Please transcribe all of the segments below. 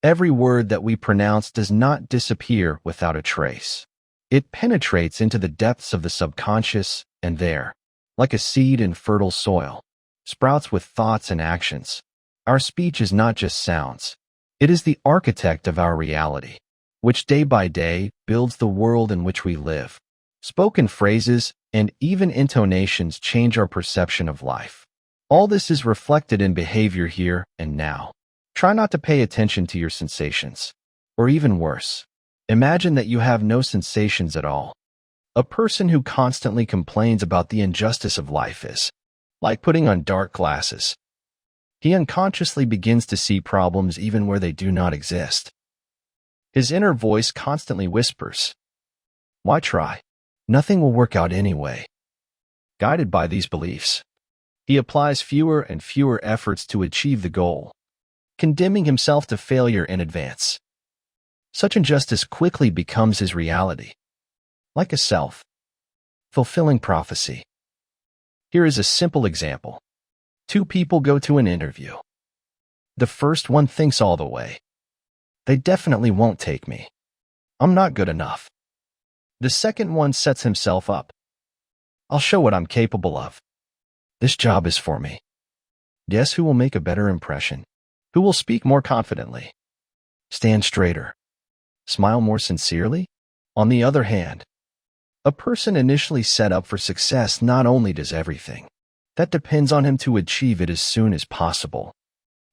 Every word that we pronounce does not disappear without a trace. It penetrates into the depths of the subconscious, and there, like a seed in fertile soil, sprouts with thoughts and actions. Our speech is not just sounds. It is the architect of our reality, which day by day builds the world in which we live. Spoken phrases and even intonations change our perception of life. All this is reflected in behavior here and now. Try not to pay attention to your sensations. Or even worse, imagine that you have no sensations at all. A person who constantly complains about the injustice of life is like putting on dark glasses. He unconsciously begins to see problems even where they do not exist. His inner voice constantly whispers, "Why try? Nothing will work out anyway." Guided by these beliefs, he applies fewer and fewer efforts to achieve the goal, condemning himself to failure in advance. Such injustice quickly becomes his reality, like a self-fulfilling prophecy. Here is a simple example. Two people go to an interview. The first one thinks all the way, "They definitely won't take me. I'm not good enough." The second one sets himself up. "I'll show what I'm capable of. This job is for me." Guess who will make a better impression? Who will speak more confidently? Stand straighter? Smile more sincerely? On the other hand, a person initially set up for success not only does everything that depends on him to achieve it as soon as possible,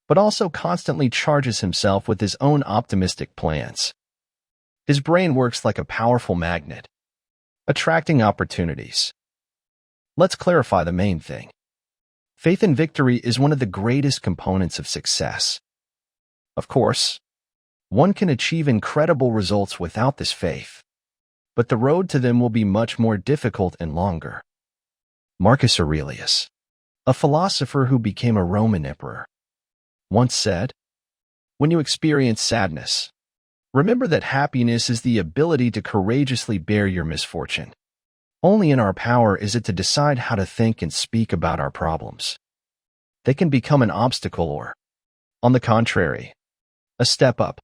but also constantly charges himself with his own optimistic plans. His brain works like a powerful magnet, attracting opportunities. Let's clarify the main thing. Faith in victory is one of the greatest components of success. Of course, one can achieve incredible results without this faith, but the road to them will be much more difficult and longer. Marcus Aurelius, a philosopher who became a Roman emperor, once said, "When you experience sadness, remember that happiness is the ability to courageously bear your misfortune. Only in our power is it to decide how to think and speak about our problems. They can become an obstacle or, on the contrary, a step up.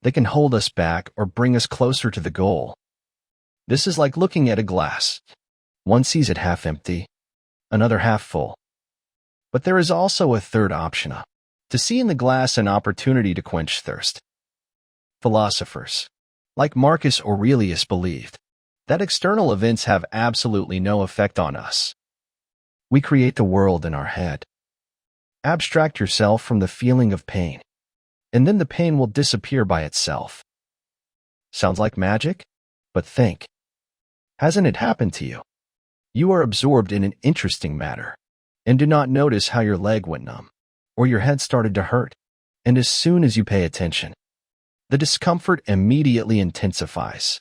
They can hold us back or bring us closer to the goal. This is like looking at a glass. One sees it half empty, another half full. But there is also a third option, to see in the glass an opportunity to quench thirst." Philosophers, like Marcus Aurelius, believed that external events have absolutely no effect on us. We create the world in our head. Abstract yourself from the feeling of pain, and then the pain will disappear by itself. Sounds like magic? But think. Hasn't it happened to you? You are absorbed in an interesting matter, and do not notice how your leg went numb, or your head started to hurt, and as soon as you pay attention, the discomfort immediately intensifies.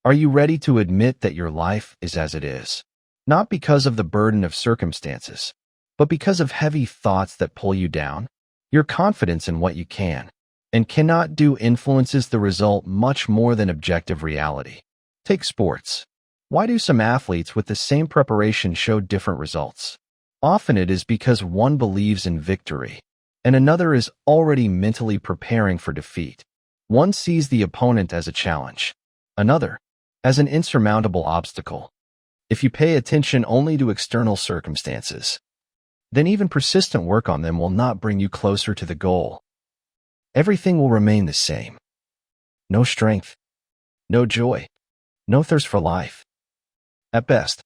Are you ready to admit that your life is as it is? Not because of the burden of circumstances, but because of heavy thoughts that pull you down? Your confidence in what you can and cannot do influences the result much more than objective reality. Take sports. Why do some athletes with the same preparation show different results? Often it is because one believes in victory, and another is already mentally preparing for defeat. One sees the opponent as a challenge, another as an insurmountable obstacle. If you pay attention only to external circumstances, then even persistent work on them will not bring you closer to the goal. Everything will remain the same. No strength, no joy, no thirst for life. At best,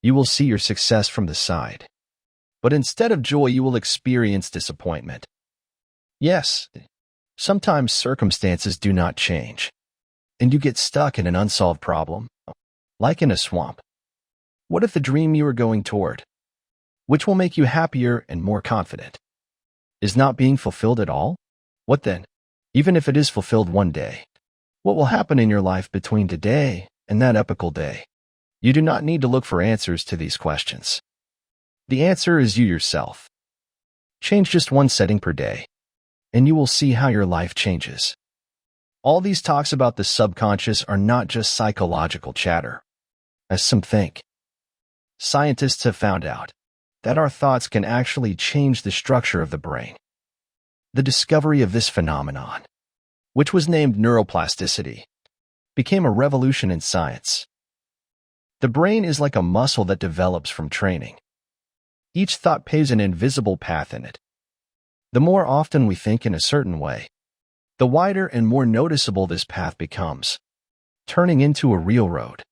you will see your success from the side, but instead of joy, you will experience disappointment. Yes, sometimes circumstances do not change, and you get stuck in an unsolved problem, like in a swamp. What if the dream you are going toward, which will make you happier and more confident, is not being fulfilled at all? What then? Even if it is fulfilled one day, what will happen in your life between today and that epical day? You do not need to look for answers to these questions. The answer is you yourself. Change just one setting per day, and you will see how your life changes. All these talks about the subconscious are not just psychological chatter, as some think. Scientists have found out that our thoughts can actually change the structure of the brain. The discovery of this phenomenon, which was named neuroplasticity, became a revolution in science. The brain is like a muscle that develops from training. Each thought paves an invisible path in it. The more often we think in a certain way, the wider and more noticeable this path becomes, turning into a real road.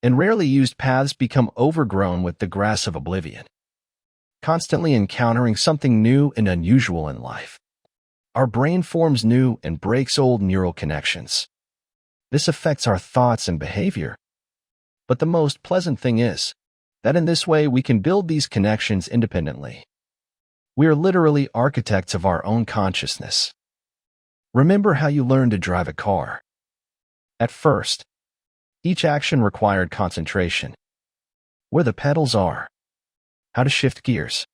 And rarely used paths become overgrown with the grass of oblivion, constantly encountering something new and unusual in life. Our brain forms new and breaks old neural connections. This affects our thoughts and behavior. But the most pleasant thing is that in this way we can build these connections independently. We are literally architects of our own consciousness. Remember how you learned to drive a car. At first, each action required concentration. Where the pedals are, how to shift gears,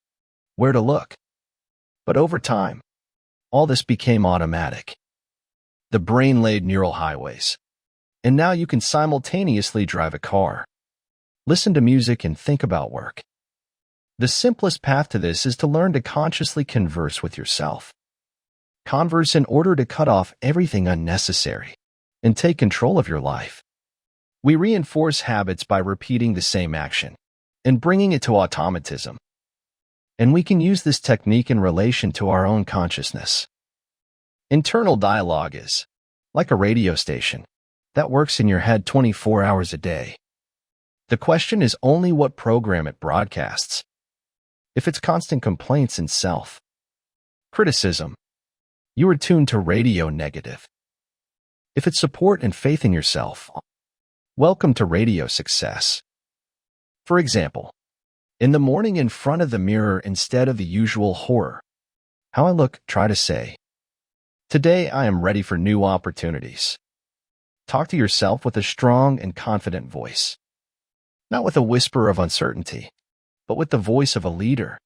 where to look. But over time, all this became automatic. The brain laid neural highways. And now you can simultaneously drive a car, listen to music, and think about work. The simplest path to this is to learn to consciously converse with yourself. Converse in order to cut off everything unnecessary and take control of your life. We reinforce habits by repeating the same action and bringing it to automatism. And we can use this technique in relation to our own consciousness. Internal dialogue is like a radio station that works in your head 24 hours a day. The question is only what program it broadcasts. If it's constant complaints and self-criticism, you are tuned to radio negative. If it's support and faith in yourself, welcome to radio success. For example, in the morning in front of the mirror instead of the usual horror, how I look, try to say, today I am ready for new opportunities. Talk to yourself with a strong and confident voice, not with a whisper of uncertainty, but with the voice of a leader.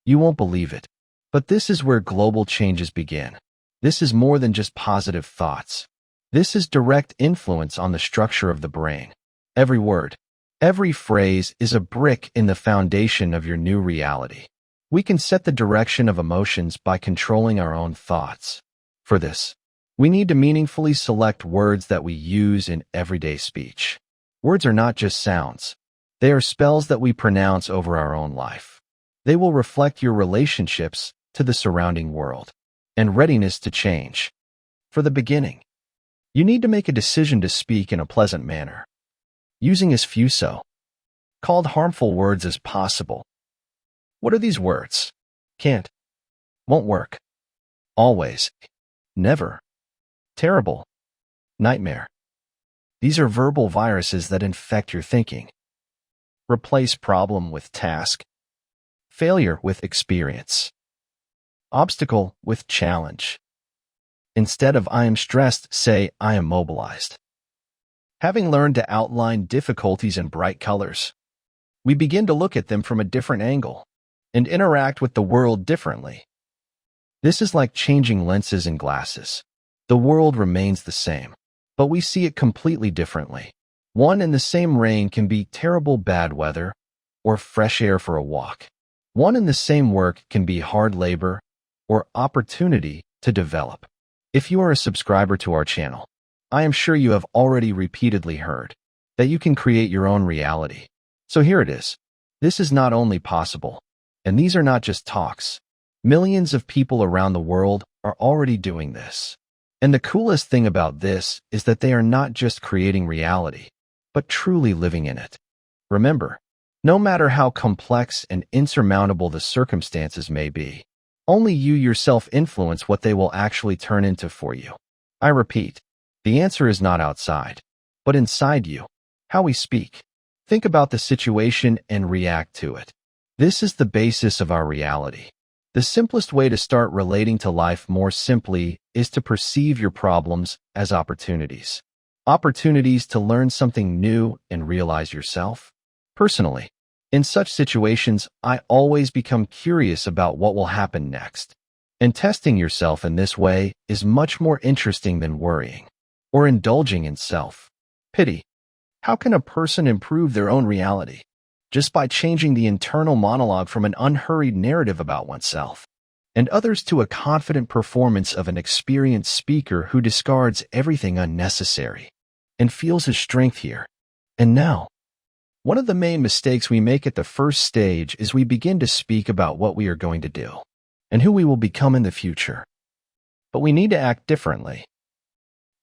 You won't believe it, but this is where global changes begin. This is more than just positive thoughts. This is direct influence on the structure of the brain. Every word, every phrase is a brick in the foundation of your new reality. We can set the direction of emotions by controlling our own thoughts. For this, we need to meaningfully select words that we use in everyday speech. Words are not just sounds. They are spells that we pronounce over our own life. They will reflect your relationships to the surrounding world and readiness to change. For the beginning, you need to make a decision to speak in a pleasant manner, using as few so-called harmful words as possible. What are these words? Can't, won't work, always, never, terrible, nightmare. These are verbal viruses that infect your thinking. Replace problem with task, failure with experience, obstacle with challenge. Instead of I am stressed, say I am mobilized. Having learned to outline difficulties in bright colors, we begin to look at them from a different angle and interact with the world differently. This is like changing lenses in glasses. The world remains the same, but we see it completely differently. One and the same rain can be terrible bad weather or fresh air for a walk. One and the same work can be hard labor or opportunity to develop. If you are a subscriber to our channel, I am sure you have already repeatedly heard that you can create your own reality. So here it is. This is not only possible, and these are not just talks. Millions of people around the world are already doing this. And the coolest thing about this is that they are not just creating reality, but truly living in it. Remember, no matter how complex and insurmountable the circumstances may be, only you yourself influence what they will actually turn into for you. I repeat, the answer is not outside, but inside you. How we speak, think about the situation and react to it. This is the basis of our reality. The simplest way to start relating to life more simply is to perceive your problems as opportunities. Opportunities to learn something new and realize yourself. Personally, in such situations, I always become curious about what will happen next. And testing yourself in this way is much more interesting than worrying or indulging in self-pity. How can a person improve their own reality? Just by changing the internal monologue from an unhurried narrative about oneself and others to a confident performance of an experienced speaker who discards everything unnecessary and feels his strength here and now. One of the main mistakes we make at the first stage is we begin to speak about what we are going to do and who we will become in the future. But we need to act differently.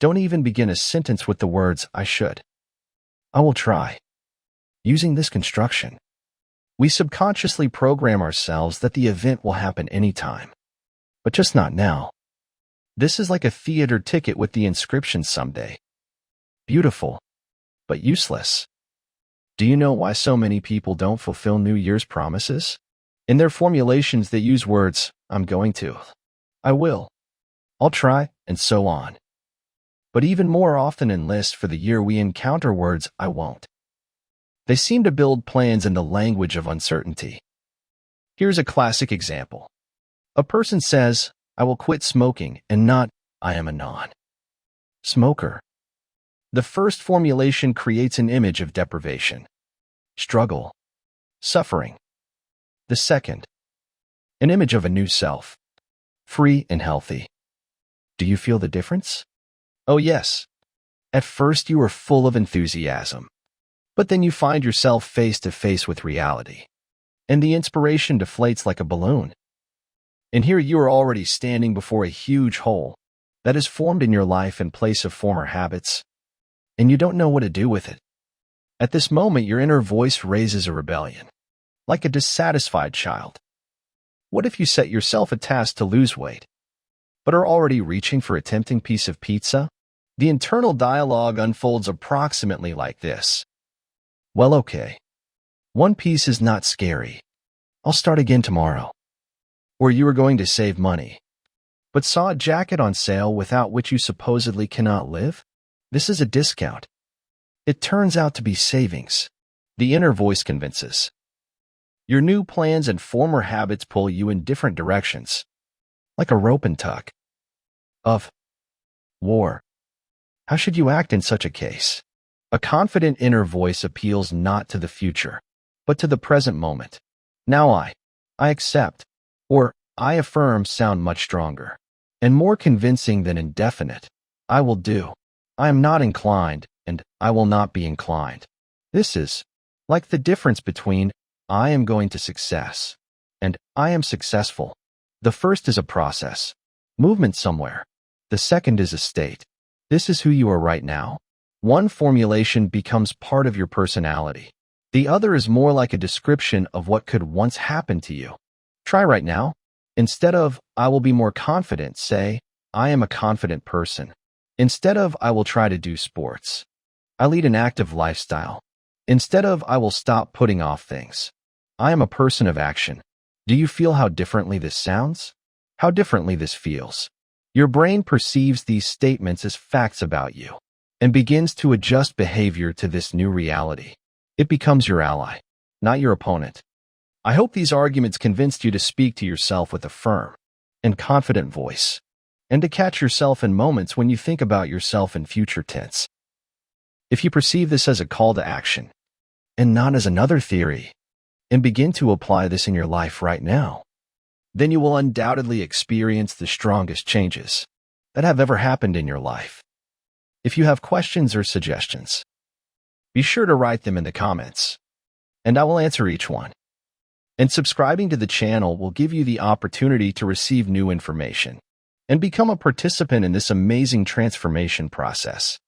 Don't even begin a sentence with the words, I should. I will try. Using this construction, we subconsciously program ourselves that the event will happen anytime, but just not now. This is like a theater ticket with the inscription someday. Beautiful, but useless. Do you know why so many people don't fulfill New Year's promises? In their formulations, they use words, I'm going to, I will, I'll try, and so on. But even more often in lists for the year, we encounter words, I won't. They seem to build plans in the language of uncertainty. Here's a classic example. A person says, I will quit smoking, and not, I am a non-smoker. The first formulation creates an image of deprivation, struggle, suffering. The second, an image of a new self, free and healthy. Do you feel the difference? Oh yes. At first you are full of enthusiasm, but then you find yourself face to face with reality, and the inspiration deflates like a balloon. And here you are already standing before a huge hole that has formed in your life in place of former habits, and you don't know what to do with it. At this moment, your inner voice raises a rebellion, like a dissatisfied child. What if you set yourself a task to lose weight, but are already reaching for a tempting piece of pizza? The internal dialogue unfolds approximately like this. Well, okay. One piece is not scary. I'll start again tomorrow. Or you are going to save money, but saw a jacket on sale without which you supposedly cannot live? This is a discount. It turns out to be savings. The inner voice convinces. Your new plans and former habits pull you in different directions, like a rope and tuck of war. How should you act in such a case? A confident inner voice appeals not to the future, but to the present moment. Now I accept, or I affirm sound much stronger and more convincing than indefinite. I will do. I am not inclined, and I will not be inclined. This is like the difference between I am going to success and I am successful. The first is a process, movement somewhere. The second is a state. This is who you are right now. One formulation becomes part of your personality. The other is more like a description of what could once happen to you. Try right now. Instead of, I will be more confident, say, I am a confident person. Instead of, I will try to do sports, I lead an active lifestyle. Instead of, I will stop putting off things, I am a person of action. Do you feel how differently this sounds? How differently this feels? Your brain perceives these statements as facts about you and begins to adjust behavior to this new reality. It becomes your ally, not your opponent. I hope these arguments convinced you to speak to yourself with a firm and confident voice, and to catch yourself in moments when you think about yourself in future tense. If you perceive this as a call to action, and not as another theory, and begin to apply this in your life right now, then you will undoubtedly experience the strongest changes that have ever happened in your life. If you have questions or suggestions, be sure to write them in the comments, and I will answer each one. And subscribing to the channel will give you the opportunity to receive new information and become a participant in this amazing transformation process.